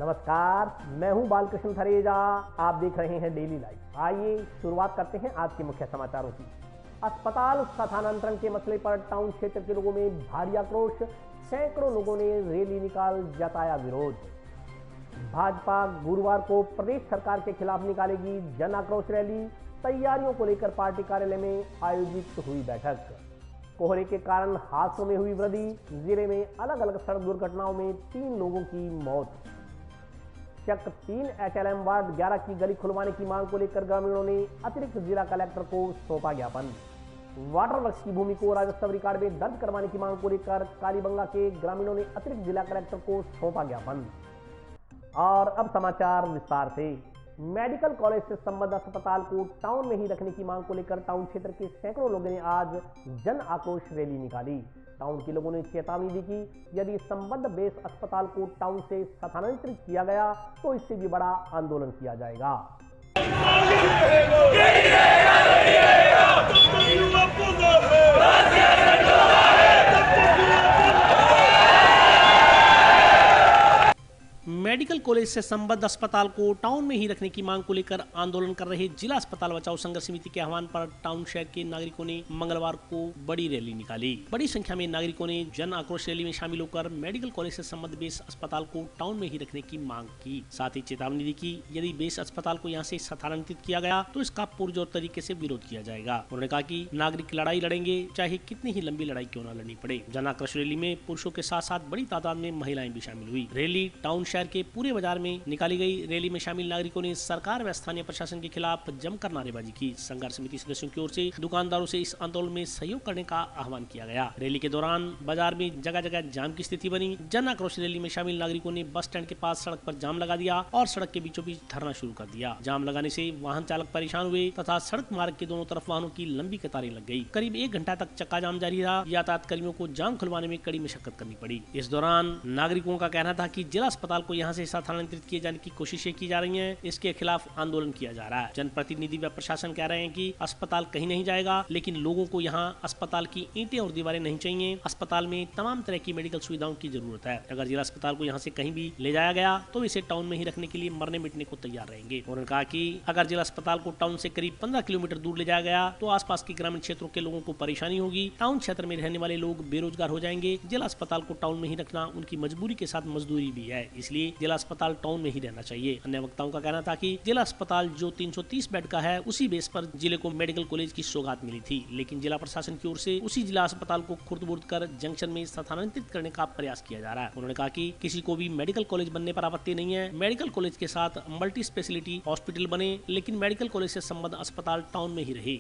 नमस्कार, मैं हूं बालकृष्ण थरेजा। आप देख रहे हैं डेली लाइफ। आइए शुरुआत करते हैं आज के मुख्य समाचारों की। अस्पताल स्थानांतरण के मसले पर टाउन क्षेत्र के लोगों में भारी आक्रोश, सैकड़ों लोगों ने रैली निकाल जताया विरोध। भाजपा गुरुवार को प्रदेश सरकार के खिलाफ निकालेगी जन आक्रोश रैली। तैयारियों को लेकर पार्टी कार्यालय में आयोजित हुई बैठक। कोहरे के कारण हादसों में हुई वृद्धि। जिले में अलग अलग सड़क दुर्घटनाओं में 3 लोगों की मौत। चक 3 HLM वार्ड 11 की गली खुलवाने की मांग को लेकर ग्रामीणों ने अतिरिक्त जिला कलेक्टर को सौंपा ज्ञापन। वाटर वर्क्स की भूमि को राजस्व रिकॉर्ड में दर्ज करवाने की मांग को लेकर कालीबंगा के ग्रामीणों ने अतिरिक्त जिला कलेक्टर को सौंपा ज्ञापन। और अब समाचार विस्तार से। मेडिकल कॉलेज से संबद्ध अस्पताल को टाउन में ही रखने की मांग को लेकर टाउन क्षेत्र के सैकड़ों लोगों ने आज जन आक्रोश रैली निकाली। टाउन के लोगों ने चेतावनी दी कि यदि संबद्ध बेस अस्पताल को टाउन से स्थानांतरित किया गया तो इससे भी बड़ा आंदोलन किया जाएगा। मेडिकल कॉलेज से संबद्ध अस्पताल को टाउन में ही रखने की मांग को लेकर आंदोलन कर रहे जिला अस्पताल बचाओ संघर्ष समिति के आह्वान पर टाउन शहर के नागरिकों ने मंगलवार को बड़ी रैली निकाली। बड़ी संख्या में नागरिकों ने जन आक्रोश रैली में शामिल होकर मेडिकल कॉलेज से संबद्ध बेस अस्पताल को टाउन में ही रखने की मांग की। साथ ही चेतावनी दी कि यदि बेस अस्पताल को यहाँ से स्थानांतरित किया गया तो इसका पुरजोर तरीके से विरोध किया जाएगा। उन्होंने कहा कि नागरिक लड़ाई लड़ेंगे, चाहे कितनी ही लंबी लड़ाई क्यों न लड़नी पड़े। जन आक्रोश रैली में पुरुषों के साथ साथ बड़ी तादाद में महिलाएं भी शामिल हुई। रैली टाउन शहर के पूरे बाजार में निकाली गई। रैली में शामिल नागरिकों ने सरकार व स्थानीय प्रशासन के खिलाफ जमकर नारेबाजी की। संघर्ष समिति सदस्यों की ओर से दुकानदारों से इस आंदोलन में सहयोग करने का आह्वान किया गया। रैली के दौरान बाजार में जगह जगह जाम की स्थिति बनी। जन आक्रोश रैली में शामिल नागरिकों ने बस स्टैंड के पास सड़क पर जाम लगा दिया और सड़क के बीचों बीच धरना शुरू कर दिया। जाम लगाने से वाहन चालक परेशान हुए तथा सड़क मार्ग के दोनों तरफ वाहनों की लंबी कतारें लग गई। करीब 1 घंटा तक चक्का जाम जारी रहा। यातायात कर्मियों को जाम खुलवाने में कड़ी मशक्कत करनी पड़ी। इस दौरान नागरिकों का कहना था कि जिला अस्पताल को यहाँ से स्थानांतरित किए जाने की कोशिशें की जा रही हैं। इसके खिलाफ आंदोलन किया जा रहा है। जनप्रतिनिधि व प्रशासन कह रहे हैं कि अस्पताल कहीं नहीं जाएगा, लेकिन लोगों को यहाँ अस्पताल की ईंटें और दीवारें नहीं चाहिए। अस्पताल में तमाम तरह की मेडिकल सुविधाओं की जरूरत है। अगर जिला अस्पताल को यहाँ से कहीं भी ले जाया गया तो इसे टाउन में ही रखने के लिए मरने मिटने को तैयार रहेंगे। उन्होंने कहा कि अगर जिला अस्पताल को टाउन से करीब 15 किलोमीटर दूर ले जाया गया तो आसपास के ग्रामीण क्षेत्रों के लोगों को परेशानी होगी। टाउन क्षेत्र में रहने वाले लोग बेरोजगार हो जाएंगे। जिला अस्पताल को टाउन में ही रखना उनकी मजबूरी के साथ मजदूरी भी है, इसलिए जिला अस्पताल टाउन में ही रहना चाहिए। अन्य वक्ताओं का कहना था कि जिला अस्पताल जो 330 बेड का है उसी बेस पर जिले को मेडिकल कॉलेज की सौगात मिली थी, लेकिन जिला प्रशासन की ओर से उसी जिला अस्पताल को खुर्द-बुर्द कर जंक्शन में स्थानांतरित करने का प्रयास किया जा रहा है। उन्होंने कहा कि किसी को भी मेडिकल कॉलेज बनने पर आपत्ति नहीं है। मेडिकल कॉलेज के साथ मल्टी स्पेशलिटी हॉस्पिटल बने, लेकिन मेडिकल कॉलेज से संबद्ध अस्पताल टाउन में ही रहे।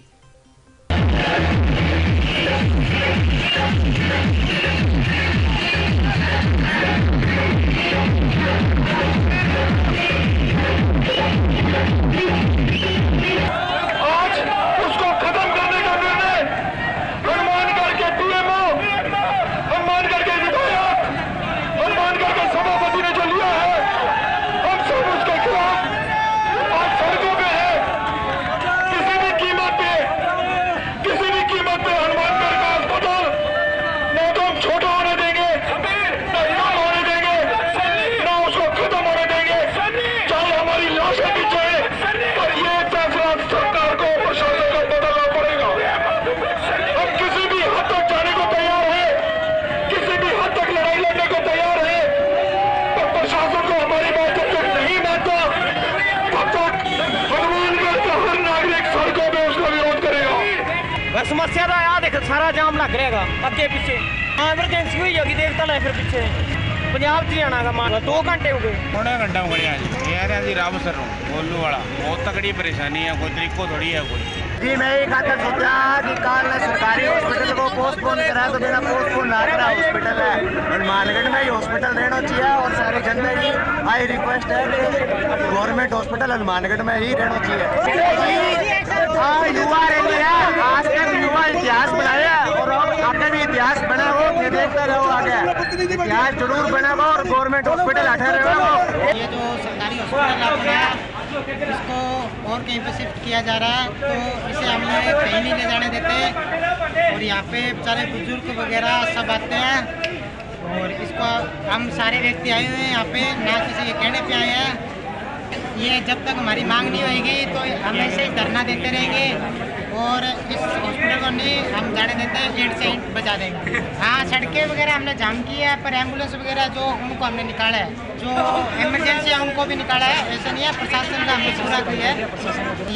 समस्या तो यार देख सारा जाम लग रहेगा अगे पीछे। एमरजेंसी हुई होगी, देखता ना फिर पीछे पंजाब से जाना मान 2 घंटे हो गए। थोड़ा घंटा हो गया जी। राम सर बोलू वाला बहुत तगड़ी परेशानी है, कोई तरीको थोड़ी है कोई जी। मैं ये खातर सोचा कि कल सरकारी हॉस्पिटल को पोस्टपोन करा तो मेरा पोस्टपोन ना करा हॉस्पिटल है हनुमानगढ़ में ही हॉस्पिटल रहना चाहिए और सारे जन में ही आई रिक्वेस्ट है कि गवर्नमेंट हॉस्पिटल हनुमानगढ़ में ही रहना चाहिए। हाँ, युवा रैली है, खासकर युवा इतिहास बनाया और आगे भी इतिहास बना हो, देखते रहो आगे इतिहास जरूर बनेगा और गवर्नमेंट हॉस्पिटल हटे रहेगा। ये जो सरकारी हॉस्पिटल है इसको और कहीं पे शिफ्ट किया जा रहा है, तो इसे हम लोग कहीं नहीं ले जाने देते और यहाँ पे बेचारे बुजुर्ग वगैरह सब आते हैं और इसको हम सारे व्यक्ति आए हुए हैं यहाँ पे, ना किसी के कहने पे आए हैं। ये जब तक हमारी मांग नहीं होगी तो हम ऐसे ही धरना देते रहेंगे और इस हॉस्पिटल को नहीं हम जाने देते हैं, ईंट से ईंट बजा देंगे। हाँ, सड़कें वगैरह हमने जाम की है, पर एम्बुलेंस वगैरह जो उनको हमने निकाला है, जो इमरजेंसी है उनको भी निकाला है। ऐसा नहीं है, प्रशासन ने हमने सुना की है,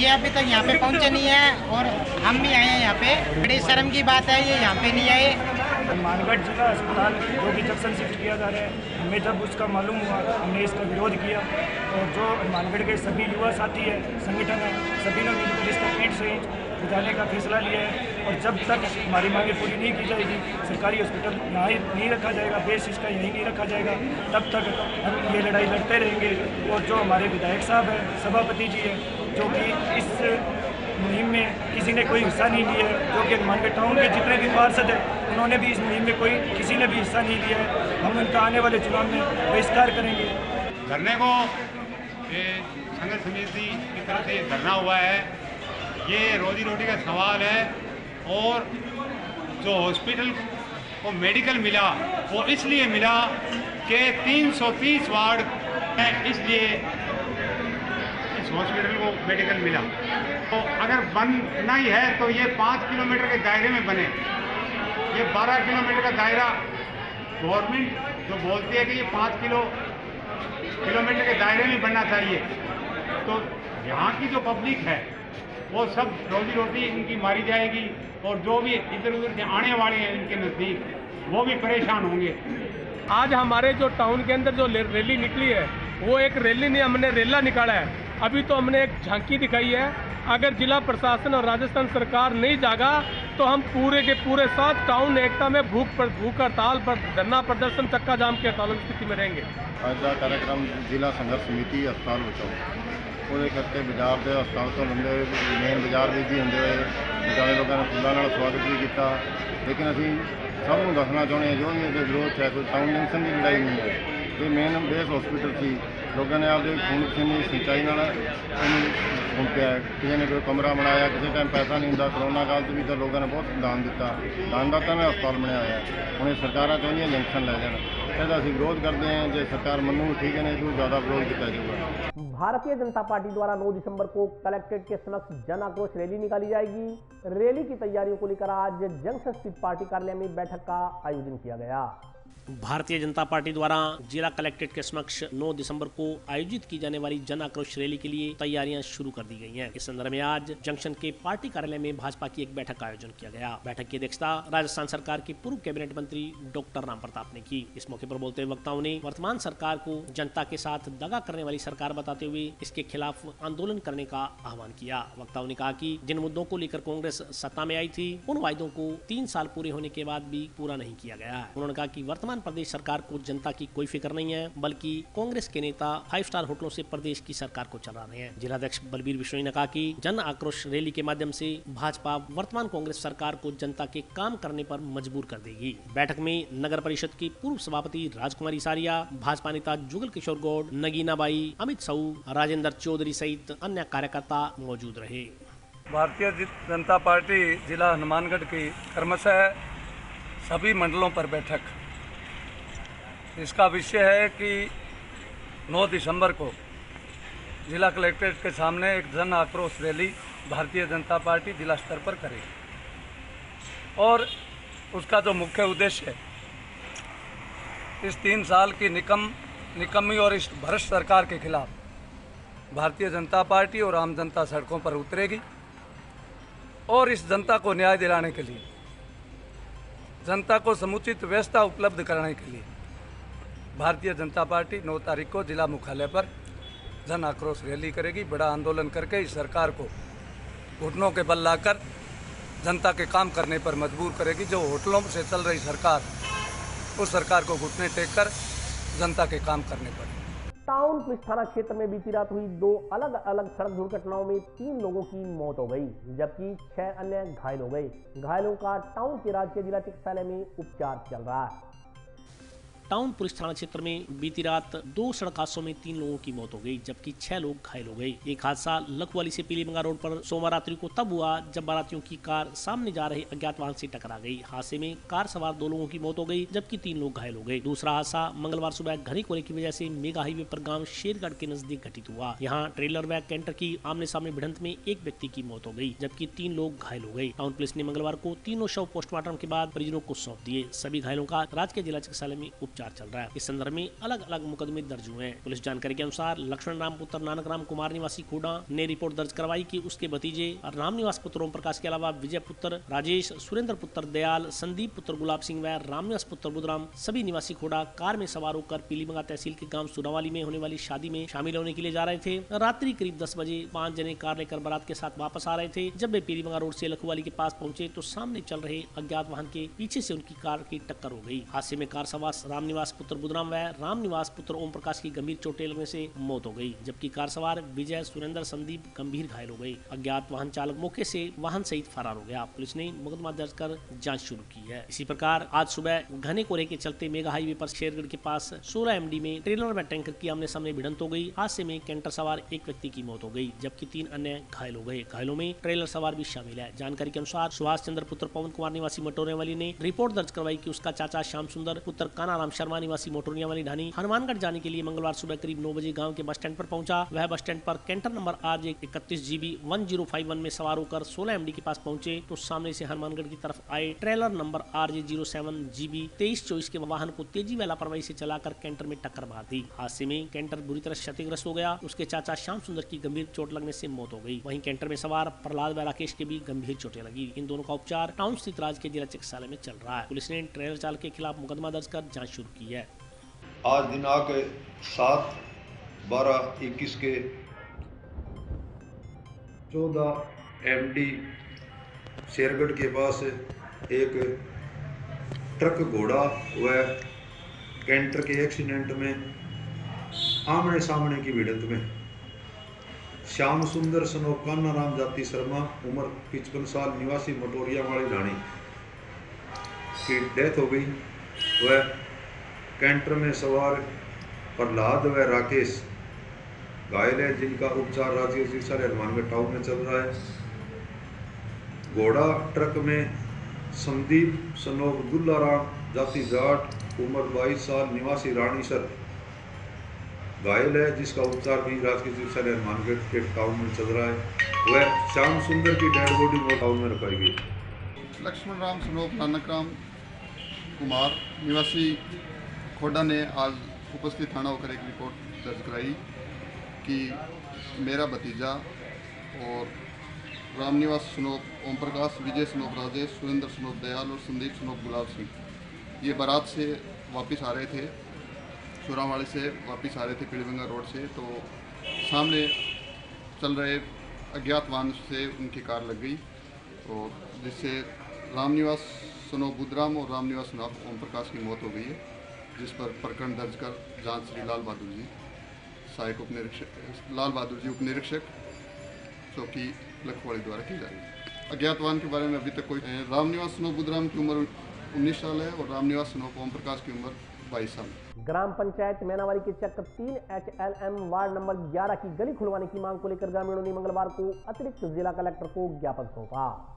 ये अभी तक यहाँ पे पहुँचे नहीं है और हम भी आए हैं यहाँ पे। बड़ी शर्म की बात है, ये यहाँ पे नहीं आए। हनुमानगढ़ जिला अस्पताल जो कि जंक्शन शिफ्ट किया जा रहा है, हमें जब उसका मालूम हुआ हमने इसका विरोध किया और जो हनुमानगढ़ के सभी युवा साथी है, संगठन है, सभी ने मिलकर इसका ईंट से ईंट बुझाने का फैसला लिया है। और जब तक हमारी मांगें पूरी नहीं की जाएगी, सरकारी हॉस्पिटल यहाँ ही नहीं रखा जाएगा, बेस इसका यहीं नहीं रखा जाएगा, तब तक हम ये लड़ाई लड़ते रहेंगे। और जो हमारे विधायक साहब हैं, सभापति जी हैं, जो कि इस मुहिम में किसी ने कोई हिस्सा नहीं लिया है, जो कि हनुमानगढ़ टाउन के जितने भी पार्षद हैं उन्होंने भी इस मुहिम में किसी ने भी हिस्सा नहीं लिया है। हम उनका आने वाले चुनाव में बहिष्कार करेंगे। धरने को संघर्ष समिति की तरफ से धरना हुआ है, ये रोजी रोटी का सवाल है। और जो हॉस्पिटल को मेडिकल मिला वो इसलिए मिला कि 330 वार्ड है, इसलिए इस हॉस्पिटल को मेडिकल मिला। तो अगर बनना ही है तो ये 5 किलोमीटर के दायरे में बने। ये 12 किलोमीटर का दायरा गवर्नमेंट जो बोलती है कि ये 5 किलोमीटर के दायरे में बनना चाहिए, तो यहाँ की जो पब्लिक है वो सब रोजी रोटी इनकी मारी जाएगी और जो भी इधर उधर से आने वाले हैं इनके नज़दीक वो भी परेशान होंगे। आज हमारे जो टाउन के अंदर जो रैली निकली है वो एक रैली नहीं, हमने रेला निकाला है। अभी तो हमने एक झांकी दिखाई है। अगर जिला प्रशासन और राजस्थान सरकार नहीं जागा तो हम पूरे के पूरे साथ टाउन एकता में भूख हड़ताल पर धरना प्रदर्शन चक्का जाम के हड़ताल स्थिति में रहेंगे। आज का कार्यक्रम जिला संघर्ष समिति अस्पताल बचाओ ਉਹਦੇ ਕਰਕੇ ਬਾਜ਼ਾਰ ਦੇ ਹਸਪਤਾਲ ਤੋਂ ਲੰਘਦੇ ਮੇਨ ਬਾਜ਼ਾਰ ਵਿੱਚ ਹੀ ਹੁੰਦੇ ਹੋਏ ਬਜ਼ਾਰੇ ਲੋਕਾਂ ਨੇ ਫੁੱਲਾਂ ਨਾਲ ਸਵਾਗਤ ਵੀ ਕੀਤਾ। ਲੇਕਿਨ ਅਸੀਂ ਸਭ ਨੂੰ ਦੱਸਣਾ ਚਾਹੁੰਦੇ ਹਾਂ ਜੋ ਵੀ ਇਹਦੇ ਵਿਰੋਧ ਹੈ, ਕੋਈ ਟਾਊਨ ਜੰਕਸ਼ਨ ਦੀ ਲੜਾਈ ਨਹੀਂ ਹੈ, ਇਹ ਮੇਨ ਬੇਸ ਹਸਪੀਟਲ ਸੀ। ਲੋਕਾਂ ਨੇ ਆਪਦੇ ਖੂਨ ਪਸੀਨੇ ਸਿੰਚਾਈ ਨਾਲ ਇਹਨੂੰ ਫੂਕਿਆ। ਕਿਸੇ ਨੇ ਕੋਈ ਕਮਰਾ ਬਣਾਇਆ, ਕਿਸੇ ਟਾਈਮ ਪੈਸਾ ਨਹੀਂ ਹੁੰਦਾ। ਕਰੋਨਾ ਕਾਲ 'ਚ ਵੀ ਤਾਂ ਲੋਕਾਂ ਨੇ ਬਹੁਤ ਦਾਨ ਦਿੱਤਾ, ਦਾਨਦਾਤਾ ਨੇ ਹਸਪਤਾਲ ਬਣਾਇਆ ਹੋਇਆ। ਹੁਣ ਇਹ ਸਰਕਾਰਾਂ ਚਾਹੁੰਦੀਆਂ ਜੰਕਸ਼ਨ ਲੈ ਜਾਣ, ਇਹਦਾ ਅਸੀਂ ਵਿਰੋਧ ਕਰਦੇ हैं। जो सरकार मनू ठीक है, नहीं तो ज़्यादा विरोध किया जाएगा। भारतीय जनता पार्टी द्वारा 9 दिसंबर को कलेक्ट्रेट के समक्ष जन आक्रोश रैली निकाली जाएगी। रैली की तैयारियों को लेकर आज जंक्शन स्थित पार्टी कार्यालय में बैठक का आयोजन किया गया। भारतीय जनता पार्टी द्वारा जिला कलेक्ट्रेट के समक्ष 9 दिसंबर को आयोजित की जाने वाली जन आक्रोश रैली के लिए तैयारियां शुरू कर दी गई हैं। इस संदर्भ में आज जंक्शन के पार्टी कार्यालय में भाजपा की एक बैठक का आयोजन किया गया। बैठक की अध्यक्षता राजस्थान सरकार के पूर्व कैबिनेट मंत्री डॉक्टर राम प्रताप ने की। इस मौके पर बोलते हुए वक्ताओं ने वर्तमान सरकार को जनता के साथ दगा करने वाली सरकार बताते हुए इसके खिलाफ आंदोलन करने का आह्वान किया। वक्ताओं ने कहा कि जिन मुद्दों को लेकर कांग्रेस सत्ता में आई थी उन वायदों को 3 साल पूरे होने के बाद भी पूरा नहीं किया गया है। उन्होंने कहा कि वर्तमान प्रदेश सरकार को जनता की कोई फिक्र नहीं है, बल्कि कांग्रेस के नेता 5 स्टार होटलों से प्रदेश की सरकार को चला रहे हैं। जिलाध्यक्ष बलबीर बिश्नोई ने कहा कि जन आक्रोश रैली के माध्यम से भाजपा वर्तमान कांग्रेस सरकार को जनता के काम करने पर मजबूर कर देगी। बैठक में नगर परिषद की पूर्व सभापति राजकुमारी सारिया, भाजपा नेता जुगल किशोर गौड़, नगीना बाई, अमित साहू, राजेंद्र चौधरी सहित अन्य कार्यकर्ता मौजूद रहे। भारतीय जनता पार्टी जिला हनुमानगढ़ की क्रमशः सभी मंडलों पर बैठक, इसका विषय है कि 9 दिसंबर को जिला कलेक्ट्रेट के सामने एक जन आक्रोश रैली भारतीय जनता पार्टी जिला स्तर पर करेगी। और उसका जो मुख्य उद्देश्य है, इस 3 साल की निकम्मी और इस भ्रष्ट सरकार के खिलाफ भारतीय जनता पार्टी और आम जनता सड़कों पर उतरेगी। और इस जनता को न्याय दिलाने के लिए, जनता को समुचित व्यवस्था उपलब्ध कराने के लिए भारतीय जनता पार्टी 9 तारीख को जिला मुख्यालय पर जन आक्रोश रैली करेगी। बड़ा आंदोलन करके इस सरकार को घुटनों के बल लाकर जनता के काम करने पर मजबूर करेगी। जो होटलों से चल रही सरकार, उस सरकार को घुटने टेक कर जनता के काम करने पड़े। टाउन पुलिस थाना क्षेत्र में बीती रात हुई 2 अलग अलग सड़क दुर्घटनाओं में 3 लोगों की मौत हो गई, जबकि 6 अन्य घायल हो गए। घायलों का टाउन के राजकीय जिला चिकित्सालय में उपचार चल रहा है। टाउन पुलिस थाना क्षेत्र में बीती रात 2 सड़क हादसों में 3 लोगों की मौत हो गई, जबकि 6 लोग घायल हो गए। एक हादसा लखवाली से पीलीबंगा रोड पर सोमवार रात्रि को तब हुआ जब बारातियों की कार सामने जा रहे अज्ञात वाहन से टकरा गई। हादसे में कार सवार 2 लोगों की मौत हो गई, जबकि 3 लोग घायल हो गए। दूसरा हादसा मंगलवार सुबह घने कोहरे की वजह से मेगा हाईवे पर गांव शेरगढ़ के नजदीक घटित हुआ। यहां ट्रेलर व कैंटर की आमने सामने भिड़ंत में एक व्यक्ति की मौत हो गई, जबकि 3 लोग घायल हो गए। टाउन पुलिस ने मंगलवार को तीनों शव पोस्टमार्टम के बाद परिजनों को सौंप दिए। सभी घायलों का राजकीय जिला चिकित्सालय में उपचार चल रहा है। इस संदर्भ में अलग अलग मुकदमे दर्ज हुए हैं। पुलिस जानकारी के अनुसार लक्ष्मण राम पुत्र नानक राम कुमार निवासी खोड़ा ने रिपोर्ट दर्ज करवाई कि उसके भतीजे राम निवास पुत्र ओम प्रकाश के अलावा विजय पुत्र राजेश, सुरेंद्र पुत्र दयाल, संदीप पुत्र गुलाब सिंह व राम निवास पुत्र बुधराम सभी निवासी खोड़ा कार में सवार होकर पीलीबंगा तहसील के गांव सुरावाली में होने वाली शादी में शामिल होने के लिए जा रहे थे। रात्रि करीब 10 बजे 5 जने कार लेकर बारात के साथ वापस आ रहे थे। जब वे पीलीबंगा रोड से लखवाली के पास पहुंचे तो सामने चल रहे अज्ञात वाहन के पीछे से उनकी कार की टक्कर हो गई। हादसे में कार सवार राम निवास पुत्र बुधराम व राम निवास पुत्र ओम प्रकाश की गंभीर चोटें लगने से मौत हो गई, जबकि कार सवार विजय, सुरेंद्र, संदीप गंभीर घायल हो गए। अज्ञात वाहन चालक मौके से वाहन सहित फरार हो गया। पुलिस ने मुकदमा दर्ज कर जांच शुरू की है। इसी प्रकार आज सुबह घने कोहरे के चलते मेगा हाईवे पर शेरगढ़ के पास 16 MD में ट्रेलर व टैंकर की आमने सामने भिड़ंत हो गई। हादसे में कैंटर सवार एक व्यक्ति की मौत हो गई, जबकि 3 अन्य घायल हो गए। घायलों में ट्रेलर सवार भी शामिल है। जानकारी के अनुसार सुभाष चंद्र पुत्र पवन कुमार निवासी मोटोरिया वाली ने रिपोर्ट दर्ज करवाई कि उसका चाचा श्याम सुंदर पुत्र कानाराम शर्मा निवासी मोटोरिया वाली ढानी हनुमानगढ़ जाने के लिए मंगलवार सुबह करीब 9 बजे गाँव के बस स्टैंड पर पहुंचा। वह बस स्टैंड पर कैंटर नंबर RJ 31GB 1051 में सवार होकर 16 MD के पास पहुंचे तो सामने से हनुमानगढ़ की तरफ आए ट्रेलर नंबर RJ 07GB 2324 के वाहन को तेजी व लापरवाही से चलाकर कैंटर में टक्कर मार दी। हादसे में कैंटर बुरी तरह क्षतिग्रस्त हो गया। उसके चाचा श्याम सुंदर की गंभीर चोट लगने से मौत हो गई। वहीं कैंटर में सवार प्रहलाद व राकेश के भी गंभीर चोटें लगी। इन दोनों का उपचार टाउन स्थित राजकीय जिला चिकित्सालय में चल रहा है। पुलिस ने ट्रेलर चालक के खिलाफ मुकदमा दर्ज कर जाँच शुरू की है। आज दिनांक 7/12/21 के 14 MD शेरगढ़ के पास एक ट्रक घोड़ा व कैंटर के एक्सीडेंट में आमने सामने की भिड़ंत में श्याम सुंदर सनो कानाराम जाति शर्मा उम्र 55 साल निवासी मोटोरिया वाली ढाणी की डेथ हो गई। वह कैंटर में सवार प्रहलाद व राकेश घायल है, जिनका उपचार राजकीय चिकित्सालय हनुमानगढ़ टाउन में चल रहा है। घोड़ा ट्रक में संदीप सनो दुल्लाराम जाति जाट उम्र 22 साल निवासी रानीसर घायल है, जिसका उपचार भी राजकीय चिकित्सालय हनुमानगढ़ के टाउन में चल रहा है। वह श्याम सुंदर की डेड बॉडी टाउन में रखाई गई। लक्ष्मण राम सनोप नानक राम कुमार निवासी खोड़ा ने आज उपस्थित थाना होकर एक रिपोर्ट दर्ज कराई कि मेरा भतीजा और रामनिवास सनोप ओम प्रकाश, विजय सनोप राजेश, सुरेंद्र सनोप दयाल और संदीप सनोप गुलाब सिंह ये बारात से वापस आ रहे थे, सुरावाड़ी से वापस आ रहे थे पीलीबंगा रोड से। तो सामने चल रहे अज्ञात वाहन से उनकी कार लग गई और जिससे रामनिवास सनोप बुधराम और रामनिवास सनोप ओम प्रकाश की मौत हो गई है, जिस पर प्रकरण दर्ज कर जांच श्री लाल बहादुर जी सहायक उप निरीक्षक चौकी लखवाड़ी द्वारा की जा रही है। अज्ञात वाहन के बारे में अभी तक कोई रामनिवास सनोप बुधराम की उम्र 19 साल है और रामनिवास सनोप ओम प्रकाश की उम्र 22 साल। ग्राम पंचायत मैनावाली के चक्र 3HLM वार्ड नंबर 11 की गली खुलवाने की मांग को लेकर ग्रामीणों ने मंगलवार को अतिरिक्त जिला कलेक्टर को ज्ञापन सौंपा।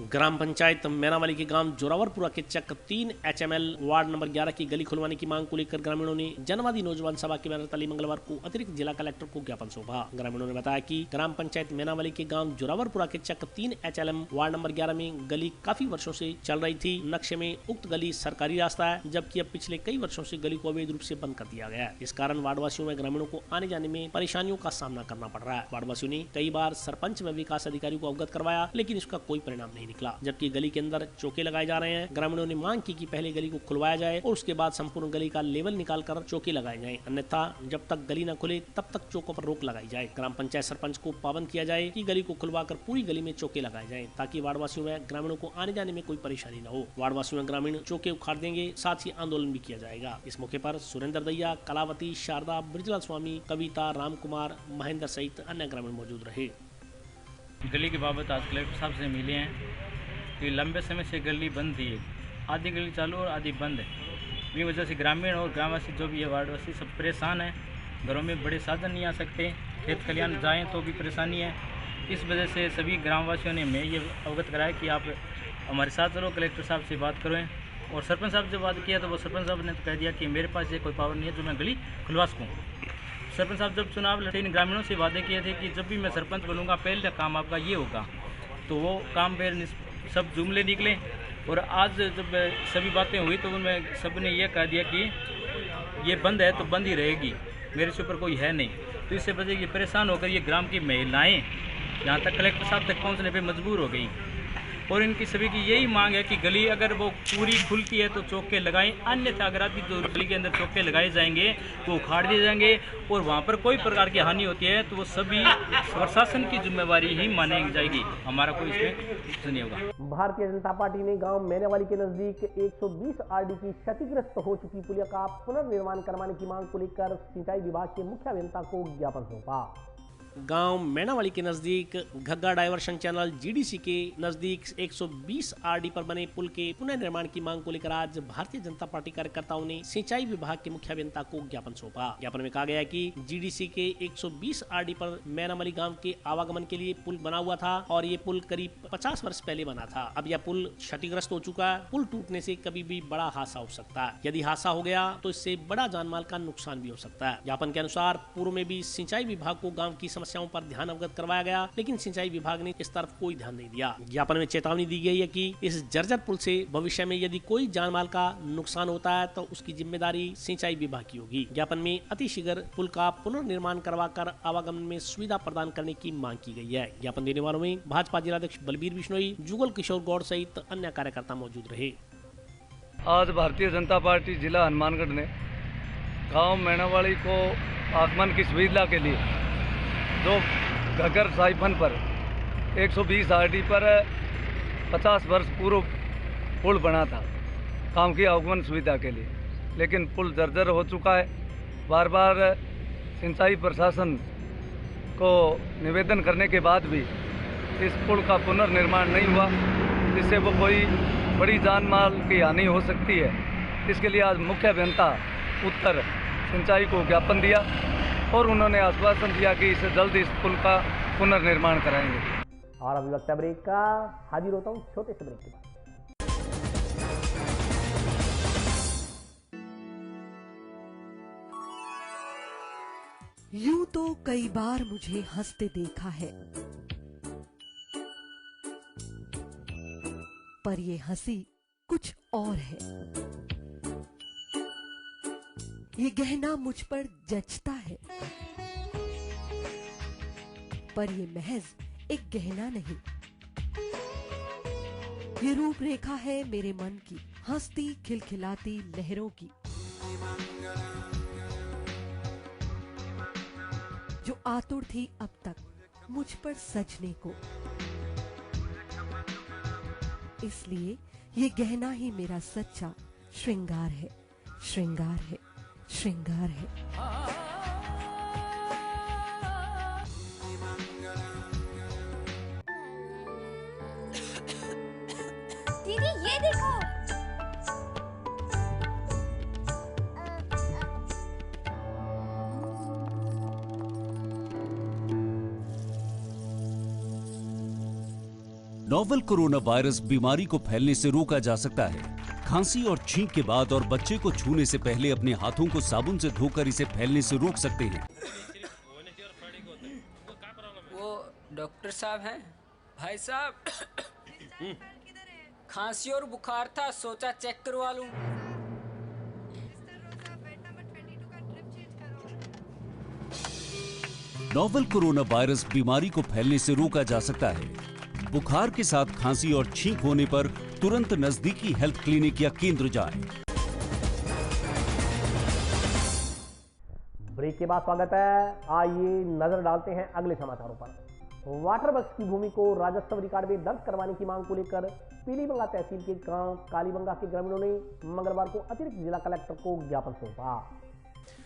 ग्राम पंचायत मैनावाली के गांव जोरावरपुरा के चक्र 3HML वार्ड नंबर 11 की गली खुलवाने की मांग को लेकर ग्रामीणों ने जनवादी नौजवान सभा के बैनर तले मंगलवार को अतिरिक्त जिला कलेक्टर को ज्ञापन सौंपा। ग्रामीणों ने बताया कि ग्राम पंचायत मैनावाली के गांव जोरावरपुरा के चक्र 3HLM वार्ड नंबर 11 में गली काफी वर्षों से चल रही थी। नक्शे में उक्त गली सरकारी रास्ता है, जबकि अब पिछले कई वर्षों से गली को अवैध रूप से बंद कर दिया गया है। इस कारण वार्डवासियों व ग्रामीणों को आने जाने में परेशानियों का सामना करना पड़ रहा है। वार्डवासियों ने कई बार सरपंच व विकास अधिकारी को अवगत करवाया, लेकिन इसका कोई परिणाम नहीं निकला। जबकि गली के अंदर चौके लगाए जा रहे हैं। ग्रामीणों ने मांग की कि पहले गली को खुलवाया जाए और उसके बाद संपूर्ण गली का लेवल निकालकर चौके लगाए जाएं, अन्यथा जब तक गली न खुले तब तक चौकों पर रोक लगाई जाए। ग्राम पंचायत सरपंच को पाबंद किया जाए कि गली को खुलवाकर पूरी गली में चौके लगाए जाएं, ताकि वार्डवासियों व ग्रामीणों को आने जाने में कोई परेशानी न हो। वार्डवासियों व ग्रामीण चौके उखाड़ देंगे, साथ ही आंदोलन भी किया जाएगा। इस मौके पर सुरेंद्र दैया, कलावती, शारदा, ब्रिजलाल स्वामी, कविता, राम कुमार, महेंद्र सहित अन्य ग्रामीण मौजूद रहे। गली के बाबत आज कलेक्टर साहब से मिले हैं कि लंबे समय से गली बंद थी, आधी गली चालू और आधी बंद है। इस वजह से ग्रामीण और ग्रामवासी जो भी है वार्डवासी सब परेशान हैं। घरों में बड़े साधन नहीं आ सकते, खेत खलियान जाएँ तो भी परेशानी है। इस वजह से सभी ग्रामवासियों ने मैं ये अवगत कराया कि आप हमारे साथ चलो, कलेक्टर साहब से बात करें। और सरपंच साहब से बात किया तो वो सरपंच साहब ने तो कह दिया कि मेरे पास ये कोई पावर नहीं है जो मैं गली खुलवा सकूँ। सरपंच साहब जब चुनाव लड़े इन ग्रामीणों से वादे किए थे कि जब भी मैं सरपंच बनूंगा पहले काम आपका ये होगा, तो वो काम पे सब जुमले निकले। और आज जब सभी बातें हुई तो उनमें सब ने यह कह दिया कि ये बंद है तो बंद ही रहेगी, मेरे से ऊपर कोई है नहीं। तो इससे वजह ये परेशान होकर ये ग्राम की महिलाएँ यहाँ तक कलेक्टर साहब तक पहुँचने पर मजबूर हो गई। और इनकी सभी की यही मांग है कि गली अगर वो पूरी खुलती है तो चौके लगाएं, अन्यथा अगर आपकी जो गली के अंदर चौके लगाए जाएंगे वो उखाड़ दिए जाएंगे और वहाँ पर कोई प्रकार की हानि होती है तो वो सभी प्रशासन की जिम्मेवारी ही मानी जाएगी, हमारा कोई इसमें कुछ नहीं होगा। भारतीय जनता पार्टी ने गांव मैनावाली के नजदीक 120 आरडी की क्षतिग्रस्त हो चुकी पुलिया का पुनर्निर्माण करवाने की मांग को लेकर सिंचाई विभाग के मुख्य अभियंता को ज्ञापन सौंपा। गांव मैनावाली के नजदीक घग्गा डायवर्शन चैनल जीडीसी के नजदीक 120 आरडी पर बने पुल के पुनर्निर्माण की मांग को लेकर आज भारतीय जनता पार्टी कार्यकर्ताओं ने सिंचाई विभाग के मुख्य अभियंता को ज्ञापन सौंपा। ज्ञापन में कहा गया कि जीडीसी के 120 आरडी पर मैनावाली गांव के आवागमन के लिए पुल बना हुआ था और ये पुल करीब 50 वर्ष पहले बना था। अब यह पुल क्षतिग्रस्त हो चुका है। पुल टूटने से कभी भी बड़ा हादसा हो सकता है। यदि हादसा हो गया तो इससे बड़ा जानमाल का नुकसान भी हो सकता है। ज्ञापन के अनुसार पूर्व में भी सिंचाई विभाग को गाँव की समस्याओं पर ध्यान अवगत करवाया गया, लेकिन सिंचाई विभाग ने इस तरफ कोई ध्यान नहीं दिया। ज्ञापन में चेतावनी दी गई है कि इस जर्जर पुल से भविष्य में यदि कोई जानमाल का नुकसान होता है तो उसकी जिम्मेदारी सिंचाई विभाग की होगी। ज्ञापन में अतिशीघ्र पुल का पुनर्निर्माण करवाकर आवागमन में सुविधा प्रदान करने की मांग की गई है। ज्ञापन देने वालों में भाजपा जिलाध्यक्ष बलबीर बिश्नोई, जुगल किशोर गौड़ सहित अन्य कार्यकर्ता मौजूद रहे। आज भारतीय जनता पार्टी जिला हनुमानगढ़ ने गांव मैनावाली को आगमन की सुविधा के लिए जो घग्गर साइफन पर 120 आरडी पर 50 वर्ष पूर्व पुल बना था गांव की आगमन सुविधा के लिए, लेकिन पुल जर्जर हो चुका है। बार बार सिंचाई प्रशासन को निवेदन करने के बाद भी इस पुल का पुनर्निर्माण नहीं हुआ, जिससे वो कोई बड़ी जान माल की हानि हो सकती है। इसके लिए आज मुख्य अभियंता उत्तर सिंचाई को ज्ञापन दिया और उन्होंने आश्वासन दिया कि इसे जल्द इस पुल का पुनर्निर्माण कराएंगे। और अभी वक्त ब्रेक का, हाजिर होता हूँ छोटे से ब्रेक के बाद। यूं तो कई बार मुझे हंसते देखा है, पर ये हंसी कुछ और है। ये गहना मुझ पर जचता है, पर ये महज एक गहना नहीं, ये रूपरेखा है मेरे मन की, हंसती खिलखिलाती लहरों की, जो आतुर थी अब तक मुझ पर सजने को। इसलिए ये गहना ही मेरा सच्चा श्रृंगार है, श्रृंगार है, श्रृंगार है। दीदी ये देखो, नोवेल कोरोना वायरस बीमारी को फैलने से रोका जा सकता है। खांसी और छींक के बाद और बच्चे को छूने से पहले अपने हाथों को साबुन से धोकर इसे फैलने से रोक सकते हैं। वो डॉक्टर साहब हैं? भाई साहब, खांसी और बुखार था, सोचा चेक करवा लूं। नोवेल कोरोना वायरस बीमारी को फैलने से रोका जा सकता है। बुखार के साथ खांसी और छींक होने पर तुरंत नजदीकी हेल्थ क्लिनिक या केंद्र जाएं। ब्रेक के बाद स्वागत है। आइए नजर डालते हैं अगले समाचारों पर। वाटर वर्क्स की भूमि को राजस्व रिकॉर्ड में दर्ज करवाने की मांग को लेकर पीलीबंगा तहसील के गांव कालीबंगा के ग्रामीणों ने मंगलवार को अतिरिक्त जिला कलेक्टर को ज्ञापन सौंपा।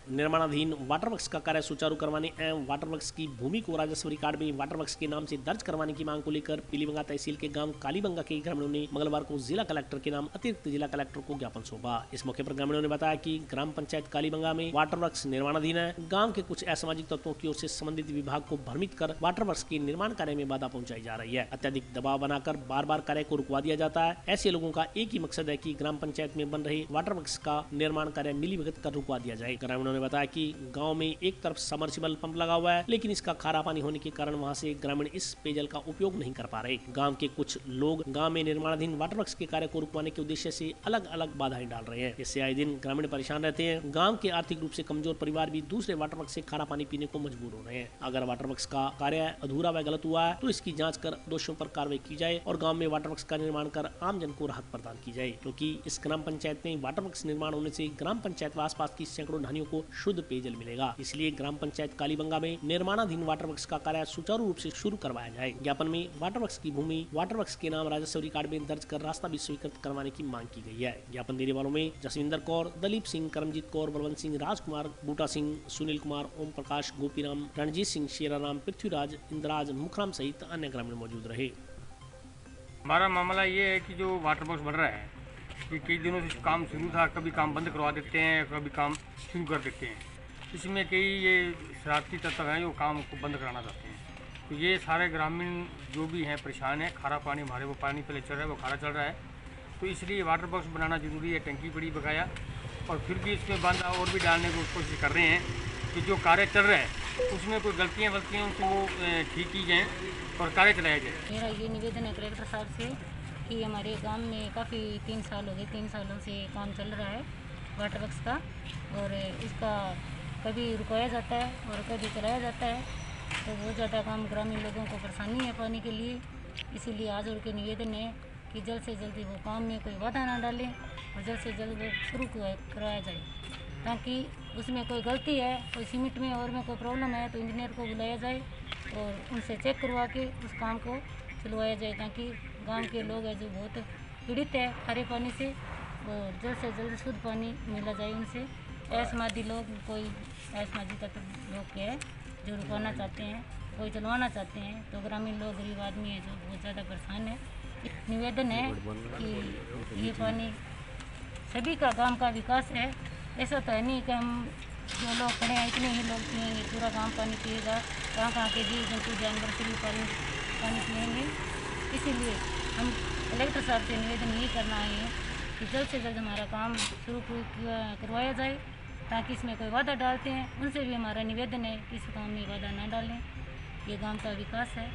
निर्माणाधीन वाटर वर्क्स का कार्य सुचारू करवाने एवं वाटर वर्क्स की भूमि को राजस्व रिकॉर्ड में वाटर वर्क्स के नाम से दर्ज करवाने की मांग को लेकर पीलीबंगा तहसील के गांव कालीबंगा के ग्रामीणों ने मंगलवार को जिला कलेक्टर के नाम अतिरिक्त जिला कलेक्टर को ज्ञापन सौंपा। इस मौके पर ग्रामीणों ने बताया कि ग्राम पंचायत कालीबंगा में वाटर वर्क्स निर्माणाधीन है। गाँव के कुछ असामाजिक तत्वों की ओर से संबंधित विभाग को भ्रमित कर वाटर वर्क्स के निर्माण कार्य में बाधा पहुंचाई जा रही है। अत्यधिक दबाव बनाकर बार बार कार्य को रुकवा दिया जाता है। ऐसे लोगों का एक ही मकसद है कि ग्राम पंचायत में बन रहे वाटर वर्क्स का निर्माण कार्य मिलीभगत कर रुकवा दिया जाए। ग्रामीणों ने बताया कि गांव में एक तरफ सबमर्सिबल पंप लगा हुआ है, लेकिन इसका खारा पानी होने के कारण वहां से ग्रामीण इस पेयजल का उपयोग नहीं कर पा रहे। गांव के कुछ लोग गांव में निर्माणाधीन वाटर वर्क्स के कार्य को रुकवाने के उद्देश्य से अलग अलग बाधाएं डाल रहे हैं। इससे आए दिन ग्रामीण परेशान रहते हैं। गाँव के आर्थिक रूप से कमजोर परिवार भी दूसरे वाटर वर्क्स से खारा पानी पीने को मजबूर हो रहे हैं। अगर वाटर वर्क्स का कार्य अधूरा व गलत हुआ है तो इसकी जाँच कर दोषियों पर कार्रवाई की जाए और गाँव में वाटर वर्क्स का निर्माण कर आम जन को राहत प्रदान की जाए, क्योंकि इस ग्राम पंचायत में वाटर वर्क्स निर्माण होने से ग्राम पंचायत व आसपास की सैकड़ों ढानियों को शुद्ध पेयजल मिलेगा। इसलिए ग्राम पंचायत कालीबंगा में निर्माणाधीन वाटर वर्क्स का कार्य सुचारू रूप से शुरू करवाया जाए। ज्ञापन में वाटर वर्क्स की भूमि वाटर वर्क्स के नाम राजस्व रिकॉर्ड में दर्ज कर रास्ता भी स्वीकृत करवाने की मांग की गई है। ज्ञापन देने वालों में जसविंदर कौर, दलीप सिंह, करमजीत कौर, बलवंत सिंह, राजकुमार, बूटा सिंह, सुनील कुमार, ओम प्रकाश, गोपीराम, रणजीत सिंह, शेराराम, पृथ्वीराज, इंद्राज, मुखराम सहित अन्य ग्रामीण मौजूद रहे। हमारा मामला ये है कि जो वाटर वर्क्स बन रहा है कि कई दिनों से काम शुरू था, कभी काम बंद करवा देते हैं, कभी काम शुरू कर देते हैं। इसमें कई ये शरारती तत्व हैं जो काम को बंद कराना चाहते हैं। तो ये सारे ग्रामीण जो भी हैं परेशान है। खारा पानी हमारे वो पानी पहले चल रहा है, वो खारा चल रहा है, तो इसलिए वाटर वर्क्स बनाना जरूरी है। टंकी पड़ी बकाया, और फिर भी इसमें बांधा और भी डालने की कोशिश कर रहे हैं कि जो कार्य चल रहा है उसमें कोई गलतियाँ उनको वो ठीक की जाएँ और कार्य चलाया जाए। मेरा ये निवेदन है कलेक्टर साहब से कि हमारे गांव में काफ़ी 3 साल हो गए, 3 सालों से काम चल रहा है वाटर वर्क्स का, और इसका कभी रुकवाया जाता है और कभी चलाया जाता है। तो बहुत ज़्यादा काम ग्रामीण लोगों को परेशानी है पानी के लिए। इसीलिए आज और के निवेदन है कि जल्द से जल्द वो काम में कोई बाधा ना डालें और जल्द से जल्द वो शुरू करवाया जाए, ताकि उसमें कोई गलती है, कोई सीमेंट में और में कोई प्रॉब्लम है तो इंजीनियर को बुलाया जाए और उनसे चेक करवा के उस काम को चलवाया जाए, ताकि गांव के लोग हैं जो बहुत पीड़ित है खारे पानी से, और जल्द से जल्द शुद्ध पानी मिला जाए उनसे। असमादी लोग, कोई असमादी तक लोग के हैं जो रुकवाना चाहते हैं, कोई चलवाना चाहते हैं, तो ग्रामीण लोग गरीब आदमी है जो बहुत ज़्यादा परेशान है। निवेदन है कि ये पानी सभी का गांव का विकास है। ऐसा तो है नहीं कि हम जो लोग खड़े हैं इतने ही लोग पिएंगे, पूरा गांव पानी पिएगा। कहाँ के जीव जंतु जानवर सभी पानी पिएंगे। इसीलिए हम कलेक्टर साहब से निवेदन यही करना है कि जल्द से जल्द हमारा काम शुरू करवाया जाए, ताकि इसमें कोई वादा डालते हैं उनसे भी हमारा निवेदन है कि इस काम में वादा न डालें। ये गांव का विकास है।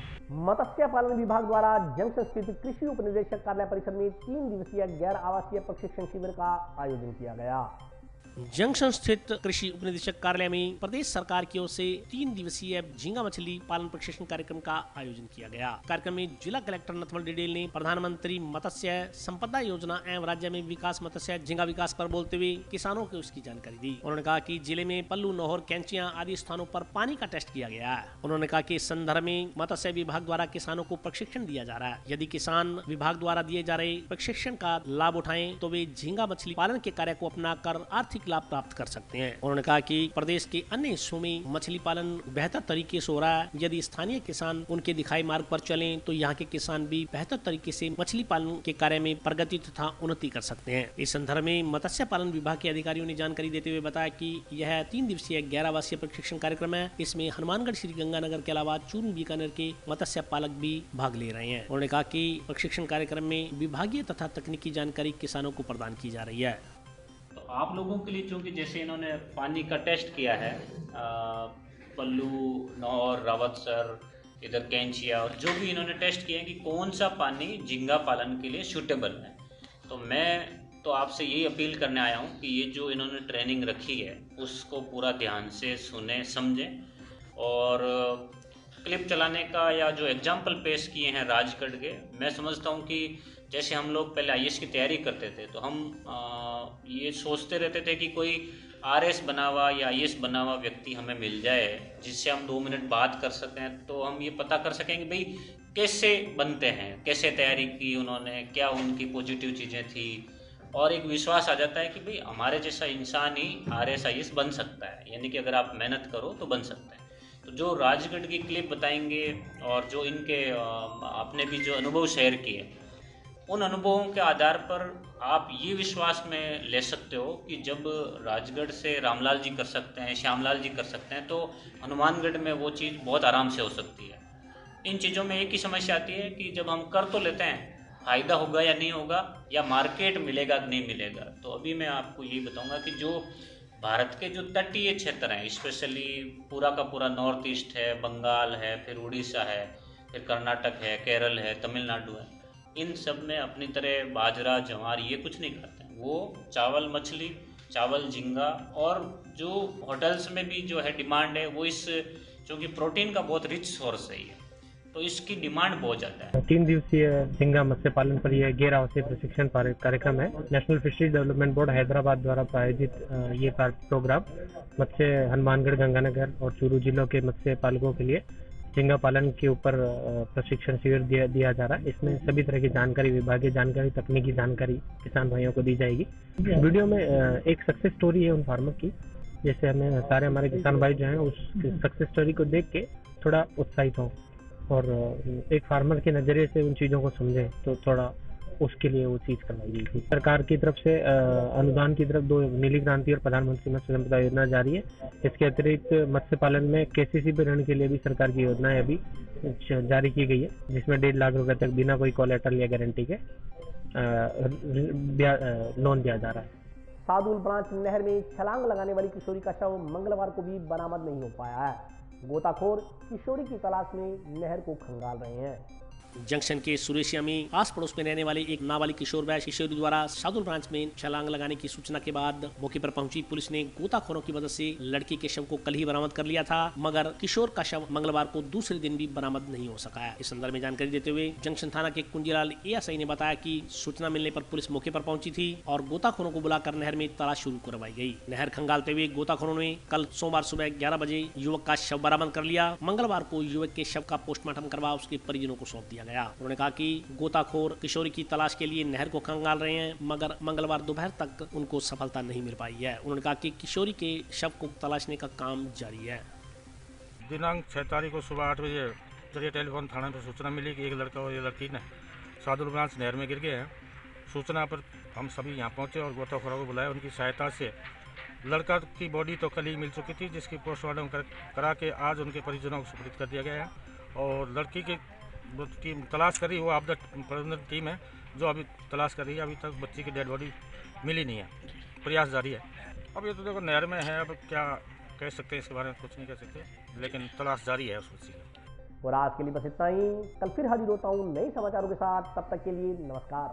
मत्स्य पालन विभाग द्वारा जंक्शन स्थित कृषि उपनिदेशक कार्यालय परिसर में 3 दिवसीय गैर आवासीय प्रशिक्षण शिविर का आयोजन किया गया। जंक्शन स्थित कृषि उपनिदेशक कार्यालय में प्रदेश सरकार की ओर से 3 दिवसीय झींगा मछली पालन प्रशिक्षण कार्यक्रम का आयोजन किया गया। कार्यक्रम में जिला कलेक्टर नथमल डिडेल ने प्रधानमंत्री मत्स्य संपदा योजना एवं राज्य में विकास मत्स्य झींगा विकास पर बोलते हुए किसानों को उसकी जानकारी दी। उन्होंने कहा कि जिले में पल्लू, नौहर, कैंचियां आदि स्थानों पर पानी का टेस्ट किया गया है। उन्होंने कहा कि इस संदर्भ में मत्स्य विभाग द्वारा किसानों को प्रशिक्षण दिया जा रहा है। यदि किसान विभाग द्वारा दिए जा रहे प्रशिक्षण का लाभ उठाएं तो वे झींगा मछली पालन के कार्य को अपना कर आर्थिक लाभ प्राप्त कर सकते हैं। उन्होंने कहा कि प्रदेश के अन्य हिस्सों में मछली पालन बेहतर तरीके से हो रहा है। यदि स्थानीय किसान उनके दिखाई मार्ग पर चलें तो यहाँ के किसान भी बेहतर तरीके से मछली पालन के कार्य में प्रगति तथा उन्नति कर सकते हैं। इस संदर्भ में मत्स्य पालन विभाग के अधिकारियों ने जानकारी देते हुए बताया कि यह 3 दिवसीय गैर आवासीय प्रशिक्षण कार्यक्रम है। इसमें हनुमानगढ़, श्री गंगानगर के अलावा चूरू, बीकानेर के मत्स्य पालक भी भाग ले रहे हैं। उन्होंने कहा कि प्रशिक्षण कार्यक्रम में विभागीय तथा तकनीकी जानकारी किसानों को प्रदान की जा रही है। तो आप लोगों के लिए, चूँकि जैसे इन्होंने पानी का टेस्ट किया है पल्लू, नौर, रावतसर, इधर कैंचिया, और जो भी इन्होंने टेस्ट किया है कि कौन सा पानी झींगा पालन के लिए सूटेबल है, तो मैं तो आपसे यही अपील करने आया हूँ कि ये जो इन्होंने ट्रेनिंग रखी है उसको पूरा ध्यान से सुने, समझें, और क्लिप चलाने का या जो एग्जाम्पल पेश किए हैं राजगढ़ के, मैं समझता हूँ कि जैसे हम लोग पहले आईएएस की तैयारी करते थे तो हम ये सोचते रहते थे कि कोई आरएस बना हुआ या आईएएस बना हुआ व्यक्ति हमें मिल जाए जिससे हम 2 मिनट बात कर सकें, तो हम ये पता कर सकेंगे भाई कैसे बनते हैं, कैसे तैयारी की उन्होंने, क्या उनकी पॉजिटिव चीज़ें थी, और एक विश्वास आ जाता है कि भाई हमारे जैसा इंसान ही RSIS बन सकता है, यानी कि अगर आप मेहनत करो तो बन सकता है। तो जो राजगढ़ की क्लिप बताएंगे और जो इनके आपने भी जो अनुभव शेयर किए, उन अनुभवों के आधार पर आप ये विश्वास में ले सकते हो कि जब राजगढ़ से रामलाल जी कर सकते हैं, श्यामलाल जी कर सकते हैं, तो हनुमानगढ़ में वो चीज़ बहुत आराम से हो सकती है। इन चीज़ों में एक ही समस्या आती है कि जब हम कर तो लेते हैं, फ़ायदा होगा या नहीं होगा, या मार्केट मिलेगा कि नहीं मिलेगा। तो अभी मैं आपको यही बताऊंगा कि जो भारत के जो तटीय क्षेत्र हैं, स्पेशली पूरा का पूरा नॉर्थ ईस्ट है, बंगाल है, फिर उड़ीसा है, फिर कर्नाटक है, केरल है, तमिलनाडु है, इन सब में अपनी तरह बाजरा, ज्वार ये कुछ नहीं खाते हैं। वो चावल, मछली, चावल, झींगा, और जो होटल्स में भी जो है डिमांड है वो इस, क्योंकि प्रोटीन का बहुत रिच सोर्स है ये, तो इसकी डिमांड बहुत ज़्यादा है। 3 दिवसीय झींगा मत्स्य पालन पर यह गैर आवासीय प्रशिक्षण कार्यक्रम है। National fishery development board Hyderabad द्वारा प्रायोजित ये प्रोग्राम मत्स्य हनुमानगढ़, गंगानगर और चूरू जिलों के मत्स्य पालकों के लिए झींगा पालन के ऊपर प्रशिक्षण शिविर दिया जा रहा है। इसमें सभी तरह की जानकारी, विभागीय जानकारी, तकनीकी जानकारी किसान भाइयों को दी जाएगी। वीडियो में एक सक्सेस स्टोरी है उन फार्मर की, जैसे हमें सारे हमारे किसान भाई जो हैं उस सक्सेस स्टोरी को देख के थोड़ा उत्साहित हों और एक फार्मर के नज़रिए से उन चीज़ों को समझें, तो थोड़ा उसके लिए वो चीज़ करवाई गई थी। सरकार की तरफ से अनुदान की तरफ 2 नीली क्रांति और प्रधानमंत्री मत्स्य संपदा योजना जारी है। इसके अतिरिक्त मत्स्य पालन में KCC ऋण के लिए भी सरकार की योजनाएं अभी जारी की गई है, जिसमें 1.5 लाख रुपए तक बिना कोई कोलेटरल या गारंटी के लोन दिया जा रहा है। सादुल ब्रांच नहर में छलांग लगाने वाली किशोरी का शव मंगलवार को भी बरामद नहीं हो पाया है। गोताखोर किशोरी की तलाश में नहर को खंगाल रहे हैं। जंक्शन के सुरेशिया में आस पड़ोस में रहने वाली एक नाबालिग किशोरी द्वारा सादुल ब्रांच में छलांग लगाने की सूचना के बाद मौके पर पहुंची पुलिस ने गोताखोरों की मदद से लड़की के शव को कल ही बरामद कर लिया था, मगर किशोर का शव मंगलवार को दूसरे दिन भी बरामद नहीं हो सका है। इस संदर्भ में जानकारी देते हुए जंक्शन थाना के कुंजीलाल ASI ने बताया कि सूचना मिलने पर पुलिस मौके पर पहुंची थी और गोताखोरों को बुलाकर नहर में तलाश शुरू करवाई गई। नहर खंगालते हुए गोताखोरों ने कल सोमवार सुबह 11 बजे युवक का शव बरामद कर लिया। मंगलवार को युवक के शव का पोस्टमार्टम करवा उसके परिजनों को सौंप दिया गया। उन्होंने कहा कि गोताखोर किशोरी की तलाश के लिए नहर को खंगाल रहे हैं, मगर मंगलवार दोपहर तक उनको सफलता नहीं मिल पाई है। उन्होंने कहा कि किशोरी के शव को तलाशने का काम जारी है। दिनांक 6 तारीख को सुबह 8 बजे जरिए टेलीफोन थाने पर सूचना मिली कि एक लड़का और एक लड़की ने सादुल ब्रांच नहर में गिर गए हैं। सूचना पर हम सभी यहाँ पहुँचे और गोताखोरों को बुलाया। उनकी सहायता से लड़का की बॉडी तो कल ही मिल चुकी थी, जिसकी पोस्टमार्टम करा के आज उनके परिजनों को सुपुर्द कर दिया गया है। और लड़की की टीम तलाश कर रही है, वो आपदा प्रबंधन टीम है जो अभी तलाश कर रही है। अभी तक बच्ची की डेड बॉडी मिली नहीं है, प्रयास जारी है। अब ये तो देखो नहर में है, अब क्या कह सकते हैं इसके बारे में, कुछ नहीं कह सकते, लेकिन तलाश जारी है उस बच्ची की। और आज के लिए बस इतना ही। कल फिर हाजिर होता हूँ नए समाचारों के साथ, तब तक के लिए नमस्कार।